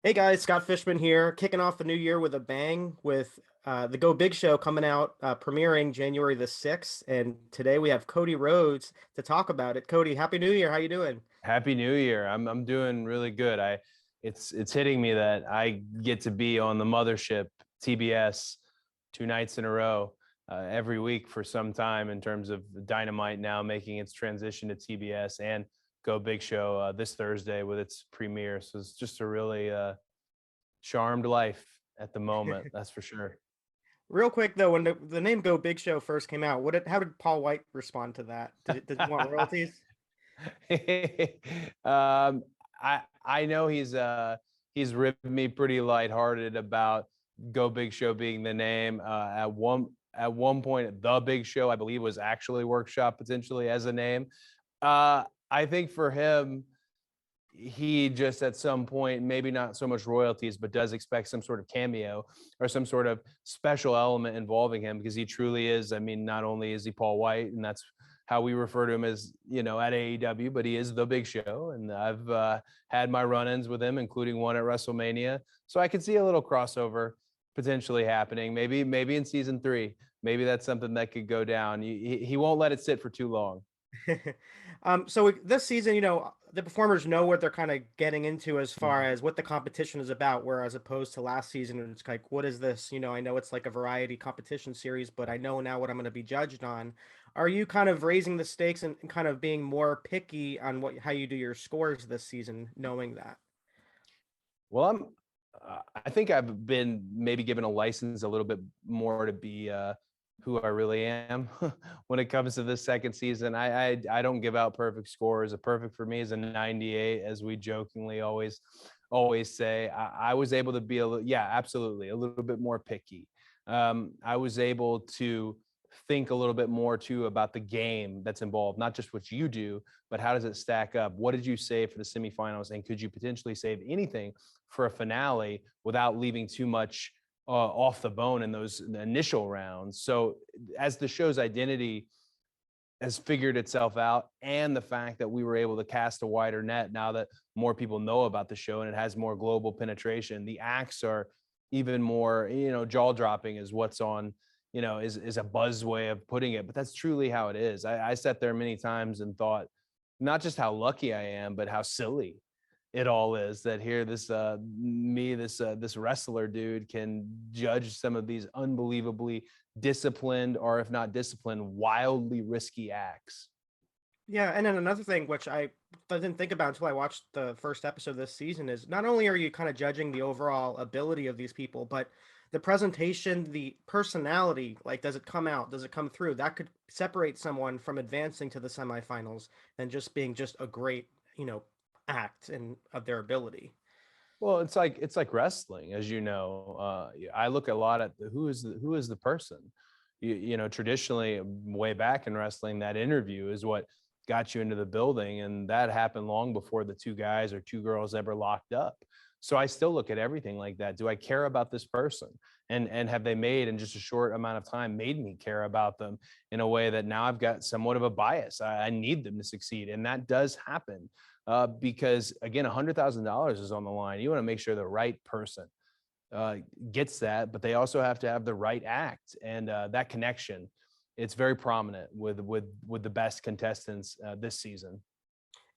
Hey guys, Scott Fishman here, kicking off the new year with a bang with the Go Big Show coming out, premiering January the 6th. And today we have Cody Rhodes to talk about it. Cody, Happy New Year. How you doing? Happy New Year. I'm doing really good. It's hitting me that I get to be on the mothership TBS 2 nights in a row every week for some time in terms of Dynamite now making its transition to TBS and Go Big Show this Thursday with its premiere. So it's just a really charmed life at the moment. That's for sure. Real quick though, when the name Go Big Show first came out, how did Paul White respond to that? Did he want royalties? um, I know he's ribbed me pretty lighthearted about Go Big Show being the name. At one point, The Big Show, I believe, was actually workshop potentially as a name. I think for him, he just at some point, maybe not so much royalties, but does expect some sort of cameo or some sort of special element involving him because he truly is. I mean, not only is he Paul White, and that's how we refer to him as, at AEW, but he is the Big Show. And I've had my run-ins with him, including one at WrestleMania. So I could see a little crossover potentially happening. Maybe in season 3, maybe that's something that could go down. He won't let it sit for too long. So this season, the performers know what they're kind of getting into as far as what the competition is about, whereas opposed to last season, it's like, what is this? I know it's like a variety competition series, but I know now what I'm going to be judged on. Are you kind of raising the stakes and kind of being more picky on how you do your scores this season, knowing that? Well, I think I've been maybe given a license a little bit more to be who I really am when it comes to this second season. I don't give out perfect scores. A perfect for me is a 98, as we jokingly always say. I was able to be absolutely a little bit more picky. I was able to think a little bit more too about the game that's involved, not just what you do, but how does it stack up? What did you save for the semifinals, and could you potentially save anything for a finale without leaving too much off the bone in those initial rounds? So as the show's identity has figured itself out, and the fact that we were able to cast a wider net now that more people know about the show and it has more global penetration, the acts are even more, jaw dropping is what's on, is a buzz way of putting it, but that's truly how it is. I sat there many times and thought not just how lucky I am, but how silly it all is that here this wrestler dude can judge some of these unbelievably disciplined, or if not disciplined, wildly risky acts. Yeah, and then another thing which I didn't think about until I watched the first episode this season is not only are you kind of judging the overall ability of these people, but the presentation, the personality, like does it come out? Does it come through? That could separate someone from advancing to the semifinals than just being just a great, act and of their ability. Well, it's like wrestling, as you know. I look a lot at who is the person. Traditionally, way back in wrestling, that interview is what got you into the building, and that happened long before the two guys or two girls ever locked up. So I still look at everything like that. Do I care about this person? And have they made in just a short amount of time made me care about them in a way that now I've got somewhat of a bias? I need them to succeed, and that does happen because again, $100,000 is on the line. You want to make sure the right person uh, gets that, but they also have to have the right act and that connection. It's very prominent with the best contestants this season.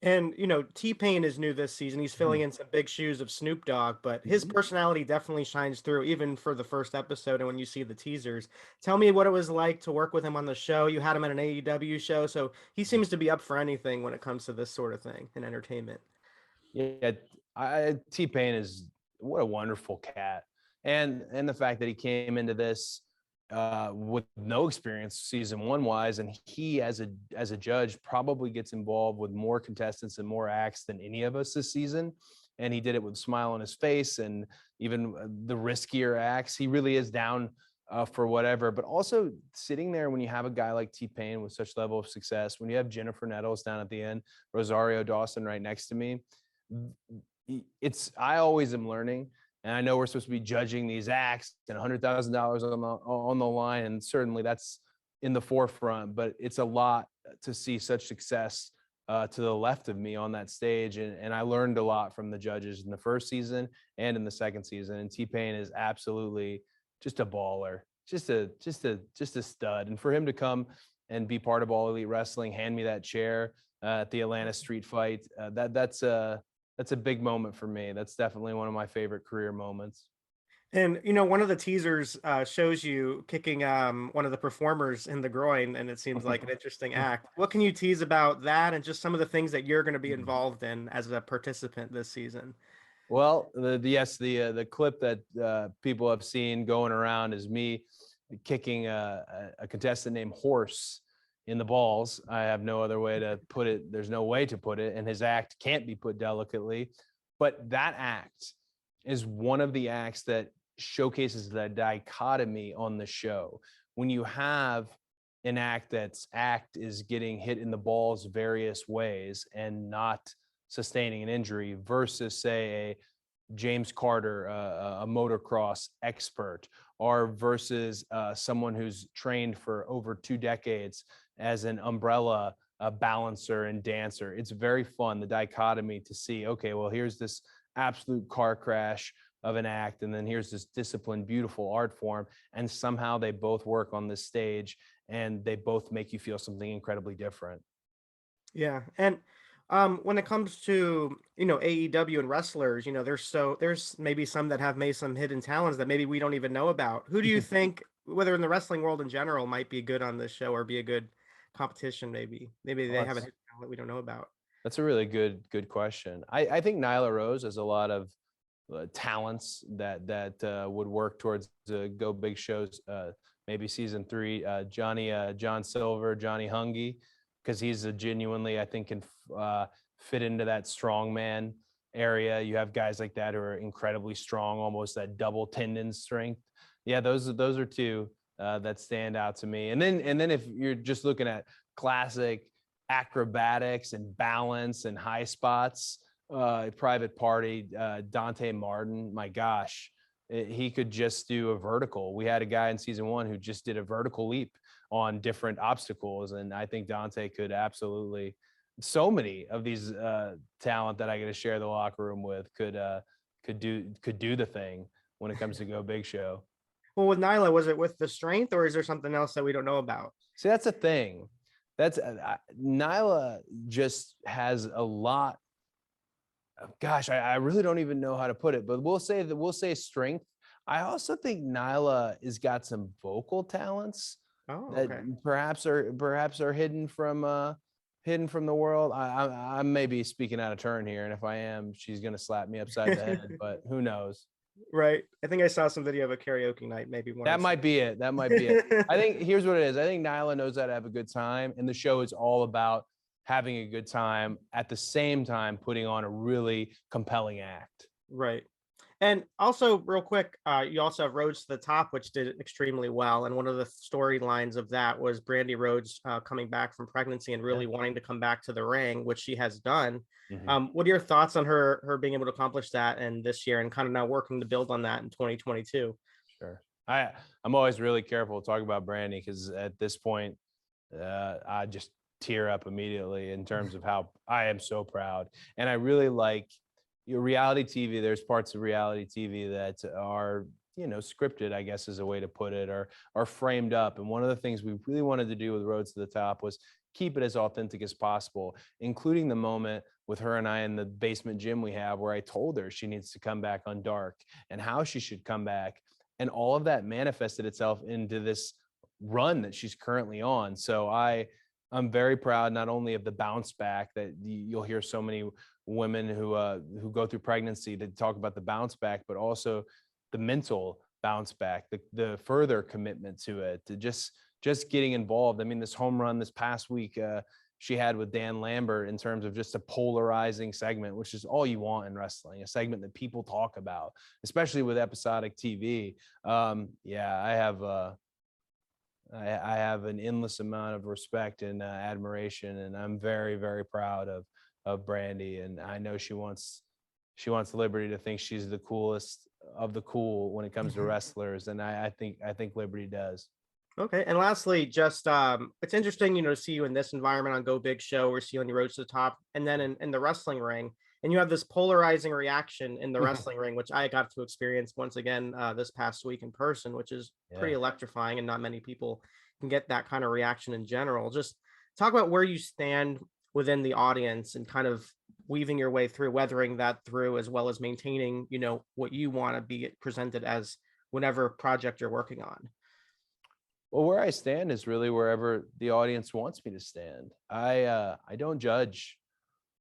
And T-Pain is new this season. He's filling in some big shoes of Snoop Dogg, but his Mhm. personality definitely shines through, even for the first episode. And when you see the teasers, tell me what it was like to work with him on the show. You had him at an AEW show, so he seems to be up for anything when it comes to this sort of thing in entertainment. Yeah, T-Pain is what a wonderful cat, and the fact that he came into this with no experience season 1 wise, and he as a judge probably gets involved with more contestants and more acts than any of us this season, and he did it with a smile on his face, and even the riskier acts, he really is down for whatever. But also sitting there when you have a guy like T-Pain with such level of success, when you have Jennifer Nettles down at the end, Rosario Dawson right next to me, I always am learning, and I know we're supposed to be judging these acts and $100,000 on the line, and certainly that's in the forefront. But it's a lot to see such success to the left of me on that stage. And I learned a lot from the judges in the first season and in the second season. And TPain is absolutely just a baller, just a stud. And for him to come and be part of All Elite Wrestling, hand me that chair at the Atlanta Street Fight, that's a big moment for me. That's definitely one of my favorite career moments. And one of the teasers shows you kicking one of the performers in the groin, and it seems like an interesting act. What can you tease about that, and just some of the things that you're going to be involved in as a participant this season? Well, the clip that people have seen going around is me kicking a contestant named Horse in the balls. I have no other way to put it. There's no way to put it, and his act can't be put delicately. But that act is one of the acts that showcases the dichotomy on the show. When you have an act is getting hit in the balls various ways and not sustaining an injury versus, say, a James Carter, a motocross expert, or versus someone who's trained for over 2 decades as an umbrella balancer and dancer. It's very fun, the dichotomy to see, okay, well, here's this absolute car crash of an act, and then here's this disciplined, beautiful art form, and somehow they both work on this stage and they both make you feel something incredibly different. Yeah, and when it comes to AEW and wrestlers, there's maybe some that have made some hidden talents that maybe we don't even know about. Who do you think, whether in the wrestling world in general, might be good on this show or be a good competition? Maybe Well, they have a hidden talent we don't know about. that's a really good question. I think Nyla Rose has a lot of talents that would work towards the Go Big shows. Maybe season 3, John Silver, Johnny Hungy, because he's a genuinely, I think, can fit into that strongman area. You have guys like that who are incredibly strong, almost that double tendon strength. Yeah, those are two that stand out to me. And then if you're just looking at classic acrobatics and balance and high spots, Private Party, Dante Martin, my gosh, he could just do a vertical. We had a guy in season 1 who just did a vertical leap on different obstacles, and I think Dante could absolutely. So many of these talent that I get to share the locker room with could do the thing when it comes to Go Big Show. Well, with Nyla, was it with the strength, or is there something else that we don't know about? See, that's a thing. That's Nyla just has a lot. Gosh, I really don't even know how to put it, but we'll say strength. I also think Nyla has got some vocal talents Oh, that okay. perhaps are hidden from the world. I may be speaking out of turn here, and if I am, she's gonna slap me upside the head. But who knows? Right. I think I saw some video of a karaoke night, maybe one. That might be it. That might be it. I think here's what it is. I think Nyla knows how to have a good time, and the show is all about having a good time at the same time putting on a really compelling act. Right. And also, real quick, you also have Rhodes to the Top, which did extremely well. And one of the storylines of that was Brandy Rhodes coming back from pregnancy and really wanting to come back to the ring, which she has done. Mm-hmm. What are your thoughts on her being able to accomplish that and this year, and kind of now working to build on that in 2022? Sure. I'm always really careful to talk about Brandy because at this point, I just tear up immediately in terms of how I am so proud. And I really like your reality TV. There's parts of reality TV that are, scripted, I guess is a way to put it, or are framed up. And one of the things we really wanted to do with Rhodes to the Top was keep it as authentic as possible, including the moment with her and I in the basement gym we have where I told her she needs to come back on Dark and how she should come back. And all of that manifested itself into this run that she's currently on. So I'm very proud not only of the bounce back that you'll hear so many women who go through pregnancy to talk about the bounce back, but also the mental bounce back, the further commitment to it, to just getting involved. I mean, this home run this past week she had with Dan Lambert in terms of just a polarizing segment, which is all you want in wrestling, a segment that people talk about, especially with episodic TV. I have an endless amount of respect and admiration, and I'm very, very proud of Brandy. And I know she wants Liberty to think she's the coolest of the cool when it comes to wrestlers, and I think Liberty does. Okay. And lastly, just it's interesting, to see you in this environment on Go Big Show or see you on your roads to the top, and then in the wrestling ring. And you have this polarizing reaction in the wrestling ring, which I got to experience once again this past week in person, which is Yeah. pretty electrifying, and not many people can get that kind of reaction in general. Just talk about where you stand within the audience and kind of weaving your way through, weathering that through, as well as maintaining, what you want to be presented as whatever project you're working on. Well, where I stand is really wherever the audience wants me to stand. I don't judge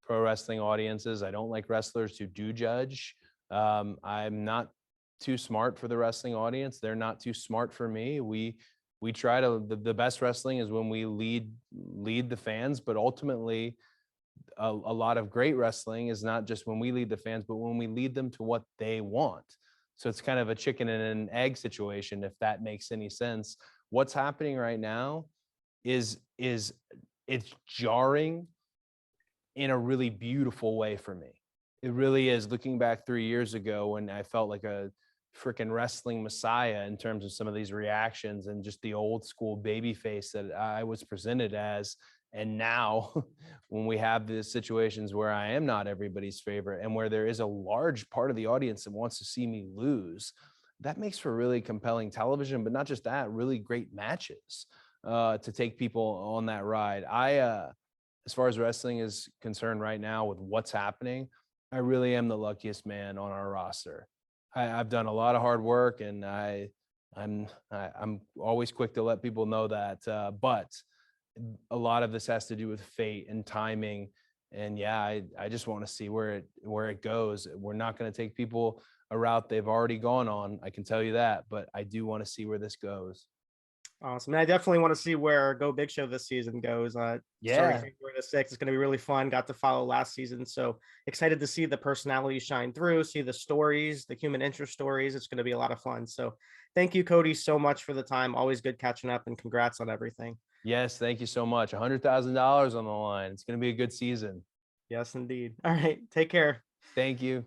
pro wrestling audiences. I don't like wrestlers who do judge. I'm not too smart for the wrestling audience. They're not too smart for me. We try to the best wrestling is when we lead the fans, but ultimately a lot of great wrestling is not just when we lead the fans, but when we lead them to what they want. So it's kind of a chicken and an egg situation, if that makes any sense. What's happening right now is it's jarring in a really beautiful way for me. It really is. Looking back 3 years ago when I felt like a freaking wrestling messiah in terms of some of these reactions and just the old school baby face that I was presented as. And now when we have these situations where I am not everybody's favorite and where there is a large part of the audience that wants to see me lose, that makes for really compelling television, but not just that, really great matches to take people on that ride. As far as wrestling is concerned right now with what's happening, I really am the luckiest man on our roster. I've done a lot of hard work, and I'm always quick to let people know that. But a lot of this has to do with fate and timing. And yeah, I just want to see where it goes. We're not going to take people a route they've already gone on. I can tell you that, but I do want to see where this goes. Awesome. And I definitely want to see where Go Big Show this season goes. Starting Yeah. February the 6th, it's going to be really fun. Got to follow last season. So excited to see the personalities shine through, see the stories, the human interest stories. It's going to be a lot of fun. So thank you, Cody, so much for the time. Always good catching up, and congrats on everything. Yes. Thank you so much. $100,000 on the line. It's going to be a good season. Yes, indeed. All right. Take care. Thank you.